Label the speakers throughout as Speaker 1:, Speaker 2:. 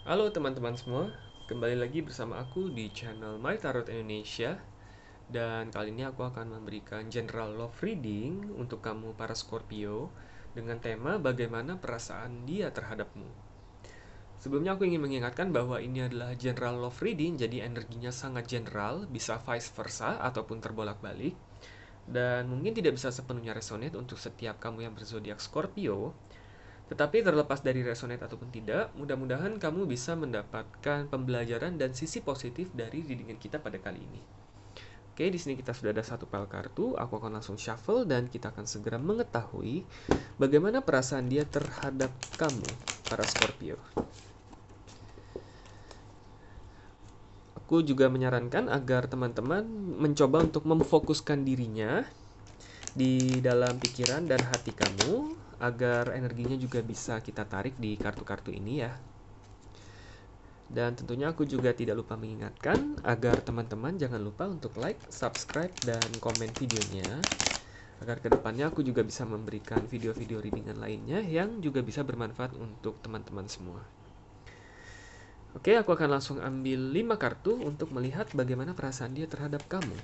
Speaker 1: Halo teman-teman semua, kembali lagi bersama aku di channel My Tarot Indonesia. Dan kali ini aku akan memberikan general love reading untuk kamu para Scorpio dengan tema bagaimana perasaan dia terhadapmu. Sebelumnya aku ingin mengingatkan bahwa ini adalah general love reading, jadi energinya sangat general, bisa vice versa ataupun terbolak-balik. Dan mungkin tidak bisa sepenuhnya resonate untuk setiap kamu yang berzodiak Scorpio, tetapi terlepas dari resonate ataupun tidak, mudah-mudahan kamu bisa mendapatkan pembelajaran dan sisi positif dari readingan kita pada kali ini. Oke, di sini kita sudah ada satu pile kartu. Aku akan langsung shuffle dan kita akan segera mengetahui bagaimana perasaan dia terhadap kamu, para Scorpio. Aku juga menyarankan agar teman-teman mencoba untuk memfokuskan dirinya di dalam pikiran dan hati kamu agar energinya juga bisa kita tarik di kartu-kartu ini ya. Dan tentunya aku juga tidak lupa mengingatkan agar teman-teman jangan lupa untuk like, subscribe, dan komen videonya agar kedepannya aku juga bisa memberikan video-video readingan lainnya yang juga bisa bermanfaat untuk teman-teman semua. Oke, aku akan langsung ambil 5 kartu untuk melihat bagaimana perasaan dia terhadap kamu.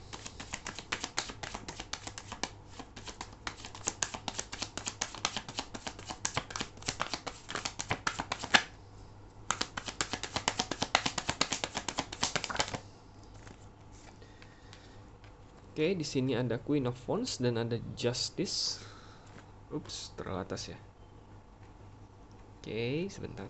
Speaker 1: Oke, di sini ada Queen of Wands dan ada Justice. Ups, terlalu atas ya. Oke, sebentar.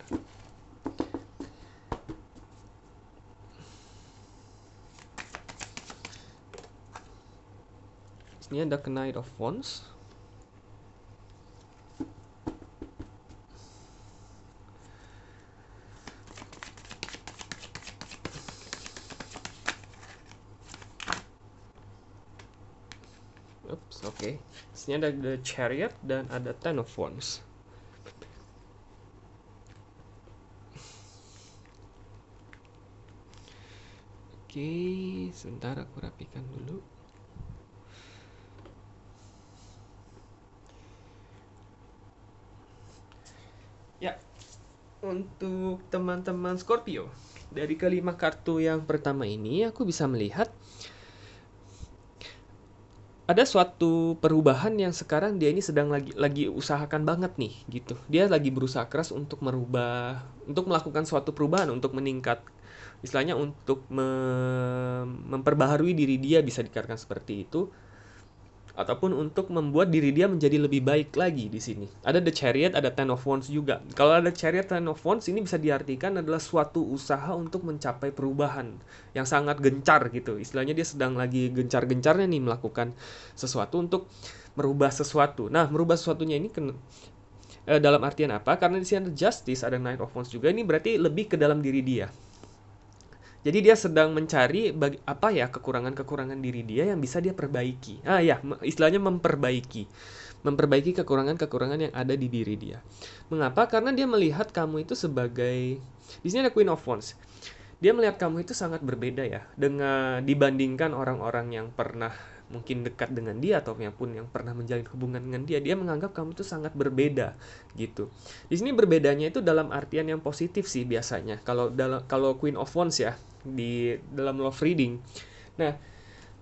Speaker 1: Di sini ada Knight of Wands. Oops, oke. Di sini ada The Chariot dan ada Ten of Wands. Oke, sebentar aku rapikan dulu. Ya, untuk teman-teman Scorpio, dari kelima kartu yang pertama ini aku bisa melihat ada suatu perubahan yang sekarang dia ini sedang lagi usahakan banget nih gitu. Dia lagi berusaha keras untuk merubah, untuk melakukan suatu perubahan, untuk meningkat, istilahnya untuk memperbaharui diri dia, bisa dikatakan seperti itu, ataupun untuk membuat diri dia menjadi lebih baik lagi di sini. Ada The Chariot, ada Ten of Wands juga. Kalau ada Chariot, Ten of Wands ini bisa diartikan adalah suatu usaha untuk mencapai perubahan yang sangat gencar gitu. Istilahnya dia sedang lagi gencar-gencarnya nih melakukan sesuatu untuk merubah sesuatu. Nah, merubah sesuatunya ini dalam artian apa? Karena di sini ada Justice, ada Knight of Wands juga. Ini berarti lebih ke dalam diri dia. Jadi dia sedang mencari apa ya kekurangan-kekurangan diri dia yang bisa dia perbaiki. Ah ya, istilahnya memperbaiki. Memperbaiki kekurangan-kekurangan yang ada di diri dia. Mengapa? Karena dia melihat kamu itu sebagai, di sini ada Queen of Wands. Dia melihat kamu itu sangat berbeda ya dengan dibandingkan orang-orang yang pernah mungkin dekat dengan dia atau yang pernah menjalin hubungan dengan dia. Dia menganggap kamu itu sangat berbeda gitu. Di sini berbedanya itu dalam artian yang positif sih biasanya. Kalau Queen of Wands ya di dalam love reading. Nah,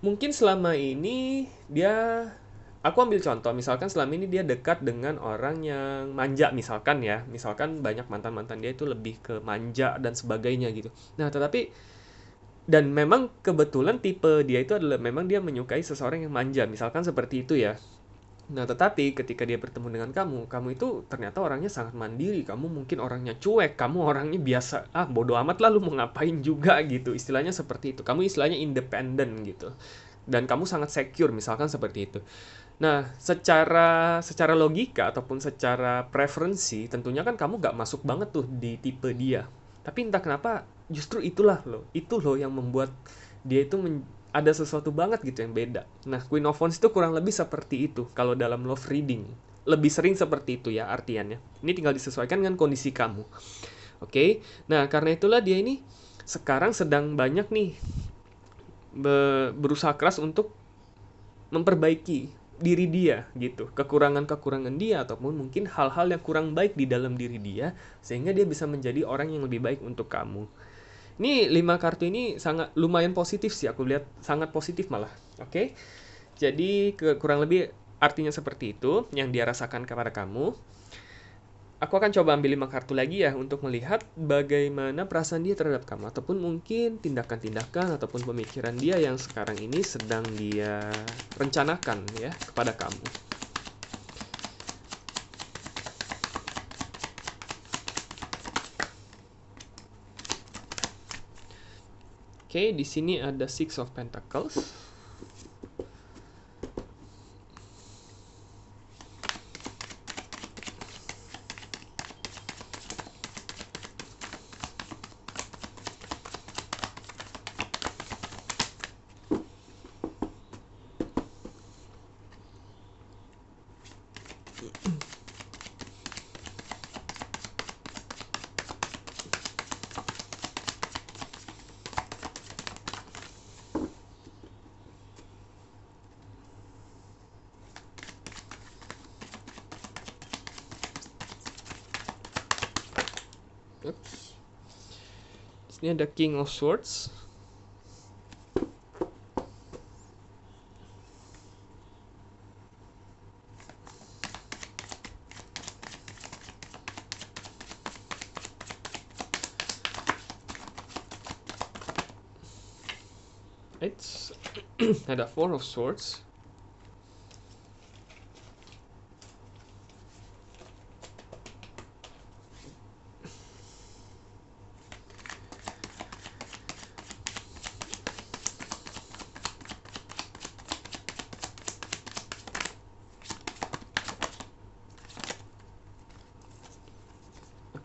Speaker 1: mungkin selama ini dia, aku ambil contoh, misalkan selama ini dia dekat dengan orang yang manja misalkan ya. Misalkan banyak mantan-mantan dia itu lebih ke manja dan sebagainya gitu. Nah, tetapi dan memang kebetulan tipe dia itu adalah memang dia menyukai seseorang yang manja, misalkan seperti itu ya. Nah, tetapi ketika dia bertemu dengan kamu, kamu itu ternyata orangnya sangat mandiri. Kamu mungkin orangnya cuek, kamu orangnya biasa, bodo amat lah lu mau ngapain juga gitu. Istilahnya seperti itu. Kamu istilahnya independen gitu. Dan kamu sangat secure, misalkan seperti itu. Nah, secara logika ataupun secara preferensi, tentunya kan kamu gak masuk banget tuh di tipe dia. Tapi entah kenapa, justru itu loh yang membuat dia itu ada sesuatu banget gitu yang beda. Nah, Queen of Wands itu kurang lebih seperti itu kalau dalam love reading. Lebih sering seperti itu ya artiannya. Ini tinggal disesuaikan dengan kondisi kamu. Oke, nah karena itulah dia ini sekarang sedang banyak nih berusaha keras untuk memperbaiki diri dia gitu, kekurangan-kekurangan dia ataupun mungkin hal-hal yang kurang baik di dalam diri dia sehingga dia bisa menjadi orang yang lebih baik untuk kamu. Ini 5 kartu ini sangat lumayan positif sih, aku lihat sangat positif malah. Oke. Jadi kurang lebih artinya seperti itu yang dia rasakan kepada kamu. Aku akan coba ambil 5 kartu lagi ya untuk melihat bagaimana perasaan dia terhadap kamu ataupun mungkin tindakan-tindakan ataupun pemikiran dia yang sekarang ini sedang dia rencanakan ya kepada kamu. Oke, di sini ada Six of Pentacles. Oops. Ini ada King of Swords. It's ada Four of Swords.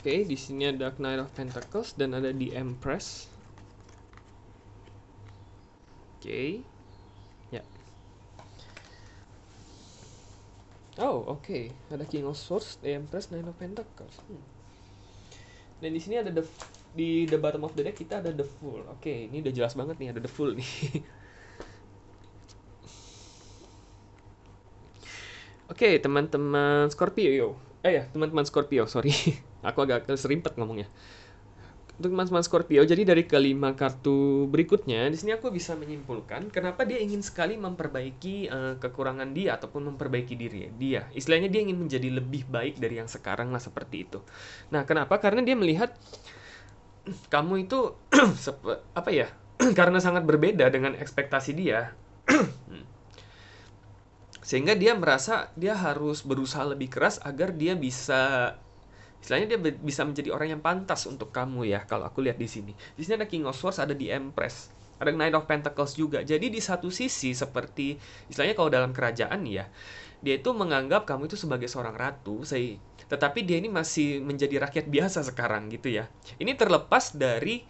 Speaker 1: Oke, di sini ada Knight of Pentacles dan ada The Empress. Oke. Ya. Oh, oke. Ada King of Swords, The Empress, Nine of Pentacles. Dan di sini ada di the bottom of the deck kita ada the Fool. Oke, ini udah jelas banget nih ada the Fool nih. Oke, teman-teman Scorpio. Teman-teman Scorpio, sorry. Aku agak keserimpet ngomongnya. Untuk teman-teman Scorpio, jadi dari kelima kartu berikutnya, di sini aku bisa menyimpulkan kenapa dia ingin sekali memperbaiki kekurangan dia ataupun memperbaiki diri dia. Istilahnya dia ingin menjadi lebih baik dari yang sekarang lah seperti itu. Nah, kenapa? Karena dia melihat kamu itu apa ya? Karena sangat berbeda dengan ekspektasi dia. Sehingga dia merasa dia harus berusaha lebih keras agar dia bisa istilahnya dia bisa menjadi orang yang pantas untuk kamu ya kalau aku lihat di sini. Di sini ada King of Swords, ada The Empress, ada Knight of Pentacles juga. Jadi di satu sisi seperti istilahnya kalau dalam kerajaan ya, dia itu menganggap kamu itu sebagai seorang ratu, tetapi dia ini masih menjadi rakyat biasa sekarang gitu ya. Ini terlepas dari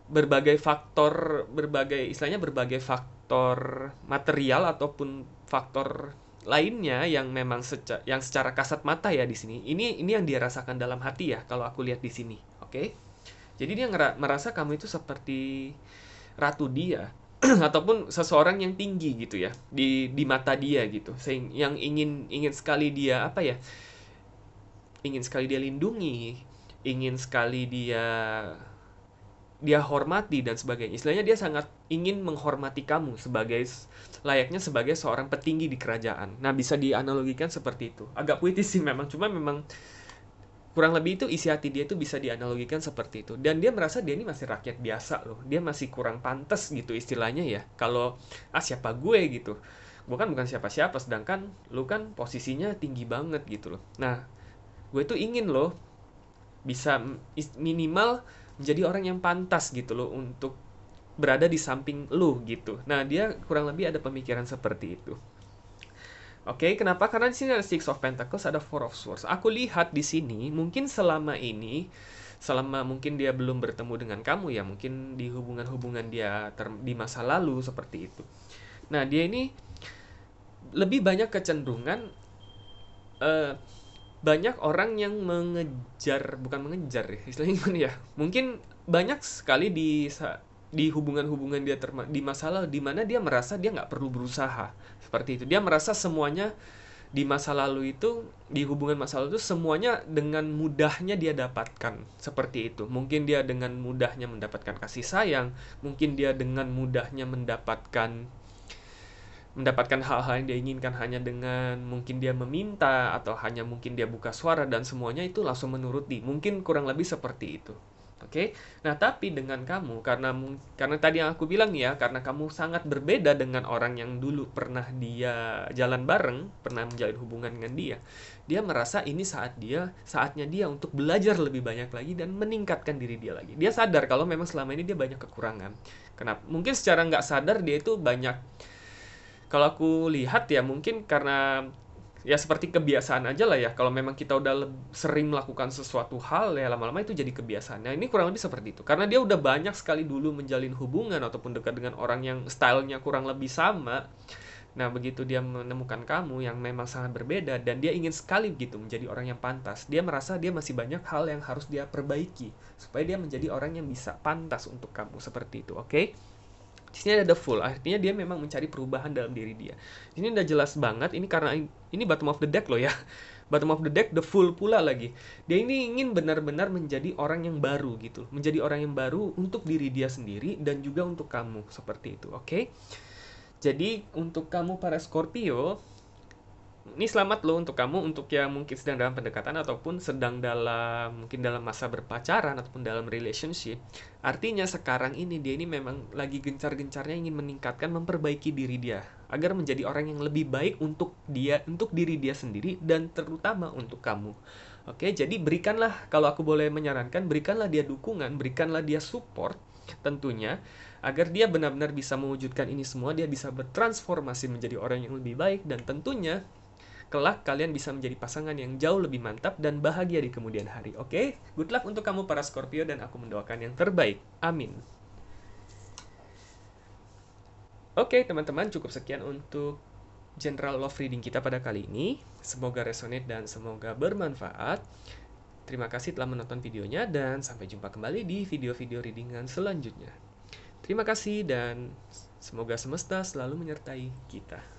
Speaker 1: berbagai faktor berbagai faktor material ataupun faktor lainnya yang memang yang secara kasat mata ya di sini. Ini yang dia rasakan dalam hati ya kalau aku lihat di sini. Oke. Jadi dia merasa kamu itu seperti ratu dia ataupun seseorang yang tinggi gitu ya di mata dia gitu. Yang ingin sekali dia apa ya? Ingin sekali dia lindungi, ingin sekali dia hormati dan sebagainya. Istilahnya dia sangat ingin menghormati kamu layaknya sebagai seorang petinggi di kerajaan. Nah, bisa dianalogikan seperti itu. Agak puitis sih memang, cuma memang kurang lebih itu isi hati dia itu bisa dianalogikan seperti itu. Dan dia merasa dia ini masih rakyat biasa loh. Dia masih kurang pantas gitu istilahnya ya. Kalau siapa gue gitu. Bukan siapa-siapa, sedangkan lu kan posisinya tinggi banget gitu loh. Nah, gue tuh ingin loh bisa minimal menjadi orang yang pantas gitu loh untuk berada di samping lu gitu. Nah, dia kurang lebih ada pemikiran seperti itu. Oke, kenapa? Karena di sini ada Six of Pentacles, ada Four of Swords. Aku lihat di sini mungkin selama mungkin dia belum bertemu dengan kamu ya, mungkin di hubungan-hubungan dia di masa lalu seperti itu. Nah, dia ini lebih banyak kecenderungan banyak orang yang bukan mengejar ya, istilahnya gimana ya? Mungkin banyak sekali di di hubungan-hubungan dia di masalah di mana dia merasa dia nggak perlu berusaha. Seperti itu. Dia merasa semuanya di masa lalu itu, di hubungan masa lalu itu semuanya dengan mudahnya dia dapatkan. Seperti itu. Mungkin dia dengan mudahnya mendapatkan kasih sayang, mungkin dia dengan mudahnya mendapatkan hal-hal yang dia inginkan hanya dengan mungkin dia meminta, atau hanya mungkin dia buka suara, dan semuanya itu langsung menuruti. Mungkin kurang lebih seperti itu. Oke. Nah, tapi dengan kamu, karena tadi yang aku bilang ya, karena kamu sangat berbeda dengan orang yang dulu pernah dia jalan bareng, pernah menjalin hubungan dengan dia. Dia merasa ini saatnya dia untuk belajar lebih banyak lagi dan meningkatkan diri dia lagi. Dia sadar kalau memang selama ini dia banyak kekurangan. Kenapa? Mungkin secara nggak sadar dia itu banyak, kalau aku lihat ya, mungkin karena ya seperti kebiasaan aja lah ya. Kalau memang kita udah sering melakukan sesuatu hal, ya lama-lama itu jadi kebiasaan. Nah, ini kurang lebih seperti itu. Karena dia udah banyak sekali dulu menjalin hubungan ataupun dekat dengan orang yang stylenya kurang lebih sama. Nah, begitu dia menemukan kamu yang memang sangat berbeda, dan dia ingin sekali gitu menjadi orang yang pantas. Dia merasa dia masih banyak hal yang harus dia perbaiki supaya dia menjadi orang yang bisa pantas untuk kamu, seperti itu, oke? Di sini ada the full, artinya dia memang mencari perubahan dalam diri dia. Di sini udah jelas banget, ini karena ini bottom of the deck loh ya. Bottom of the deck, the full pula lagi. Dia ini ingin benar-benar menjadi orang yang baru gitu. Menjadi orang yang baru untuk diri dia sendiri dan juga untuk kamu, seperti itu, oke? Jadi untuk kamu para Scorpio, ini selamat loh untuk kamu, untuk yang mungkin sedang dalam pendekatan ataupun sedang mungkin dalam masa berpacaran ataupun dalam relationship. Artinya sekarang ini dia ini memang lagi gencar-gencarnya ingin meningkatkan, memperbaiki diri dia agar menjadi orang yang lebih baik untuk diri dia sendiri dan terutama untuk kamu. Oke, jadi berikanlah, kalau aku boleh menyarankan, berikanlah dia dukungan, berikanlah dia support tentunya, agar dia benar-benar bisa mewujudkan ini semua, dia bisa bertransformasi menjadi orang yang lebih baik, dan tentunya kelak kalian bisa menjadi pasangan yang jauh lebih mantap dan bahagia di kemudian hari. Oke? Good luck untuk kamu para Scorpio, dan aku mendoakan yang terbaik. Amin. Oke, teman-teman, cukup sekian untuk general love reading kita pada kali ini. Semoga resonate dan semoga bermanfaat. Terima kasih telah menonton videonya, dan sampai jumpa kembali di video-video readingan selanjutnya. Terima kasih, dan semoga semesta selalu menyertai kita.